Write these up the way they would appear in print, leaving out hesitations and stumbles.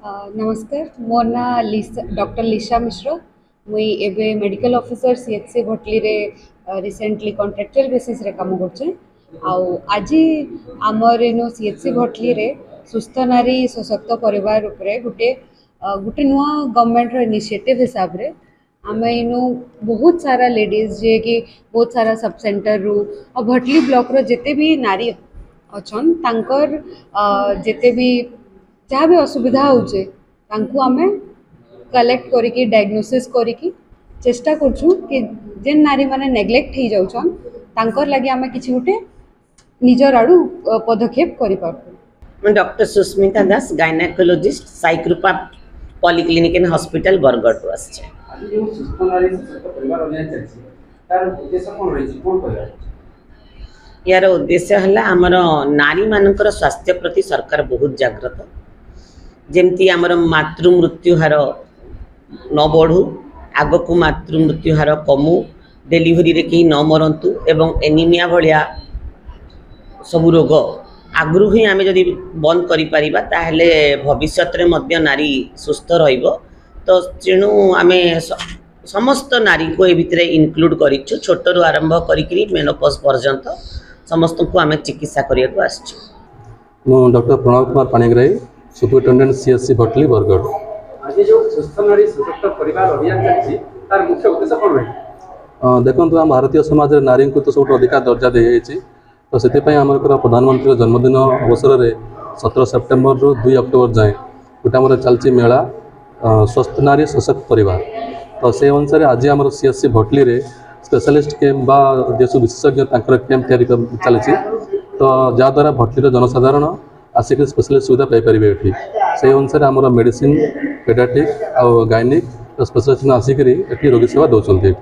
नमस्कार मोर ना डॉक्टर लिशा मिश्र मुई एबे मेडिकल ऑफिसर सीएचसी भटली रे रिसेंटली कॉन्ट्रैक्चुअल बेसिस रे काम करछे आउ आज आमर इनो सीएचसी भटली रे सुस्थ नारी सशक्त परिवार उपरे गुटे गुटे नुआ गवर्नमेंट रो इनिशिएटिव हिसाब रे आमे इनो बहुत सारा लेडीज जे कि बहुत सारा सब सेंटर रु और भटली ब्लॉक रो जेते भी नारी अच्छन तांकर जेते भी जहाँ भी असुविधा होचे तांकु आमे कलेक्ट करिकी डायग्नोसिस करिकी चेष्टा करछु कि जेन नारी माने नेग्लेक्ट हो जाउछन तांकर लागि आमे किछि गुटे निजर आडू पदक्षेप करि पारु। मैं doctor Susmita Das gynaecologist Saikrupa polyclinic and hospital Bargarh टू आछे। आज जो सुस्थ नारी सशक्त परिवार अभियान चलछि तार उद्देश्य कोन रहिछि कोन कहया यार उद्देश्य हला हमर नारी मानकर स्वास्थ्य प्रति सरकार बहुत जागृत जेमती आमर मातृ मृत्यु हार न बढ़ू आग को मातृ मृत्यु हार कमु डेलीवरी रे कहीं न मरंतु एवं एनीमिया भलिया सब रोग आगु ही आम जदि बंद करिपारिबा ताहले भविष्य रे मध्य नारी सुस्थ रहिबो। तो तेणु आम समस्त नारी को ए भितरे इनक्लूड करिछु छोटरू आरंभ करिकरी मेनोपॉज पर्यंत समस्त को आम चिकित्सा करिया को आछछु। मु doctor Pranab Kumar Panigrahi superintendent CHC Bhatli Bargarh. आज जो सुस्थ नारी सशक्त परिवार अभियान चलछि तार मुख्य उद्देश्य कोन रहि देखो हम भारतीय समाज रे नारी को तो सब अधिक दर्जा दे जाइछि तो से आमर प्रधानमंत्री जन्मदिन अवसर में 17 सेप्टेम्बर रु 2 अक्टोबर जाए गोटे आम चलती मेला स्वस्थ नारी सशक्त परिवार। तो से अनुसार आज आम सीएचसी भटली रे स्पेशलिस्ट कैंप बा जो विशेषज्ञ कैंप तैयारी चलती तो जहाद्वारा भटली जनसाधारण आसिक स्पेशलिस्ट सुविधा पाइपर ये से अनुसार आम मेडिसिन पेडियाट्रिक आउ गायनिक स्पेशलिस्ट आसिक रोगी सेवा दौरान।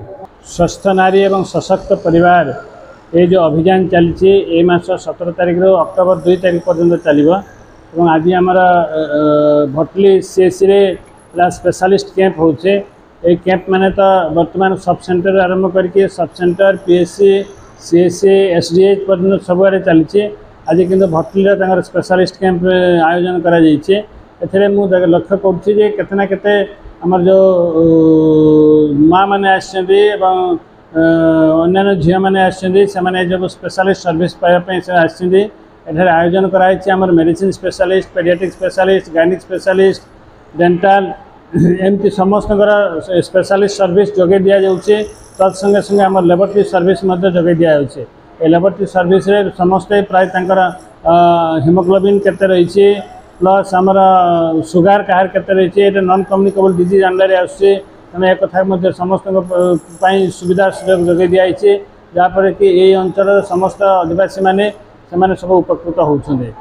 स्वस्थ नारी एवं सशक्त परिवार ये जो अभियान चलती ए मास 17 तारिख रो अक्टोबर 2 तारिख पर्यंत चलो और आज आमर भटली सीएचसी रे स्पेशलिस्ट कैंप होचे ए कैंप माने तो वर्तमान सब सेंटर आरंभ करके sub centre PHC CHC SDH पर्यंत सबुआरे चलती। आज किंतु भटली स्पेशलिस्ट कैंप आयोजन करा जाइछे एथरे मु लक्ष्य करछि जे केतना केते हमर जो माँ माने आछन्ती एवं अन्य झील मैंने आसने जब स्पेशलिस्ट सर्विस पाइबापी से आसछन्ती एठारे आयोजन कराई आमर मेडिसिन स्पेशलिस्ट पेडियाट्रिक स्पेशलिस्ट गायनिक स्पेशलिस्ट डेंटाल एमती समस्त स्पेशलिस्ट सर्विस जोगे दि जाऊँचे तत्संगे संगे आम लेबोरेटरी सर्विस जोगे दि जाऊँचे ए लेबोरेटरी सर्विस रे समस्ते प्राय हिमोग्लोबिन केते रही प्लस आमर सुगार काहार केते रही नॉन कम्युनिकेबल डिजीज आनले आसुचे तेना एक कथा समस्त सुविधा सुजोग जोगे दिखाई जहाँपर कि ये अंचल समस्त आदिवासी माने सब उपकृत होउछन्ते।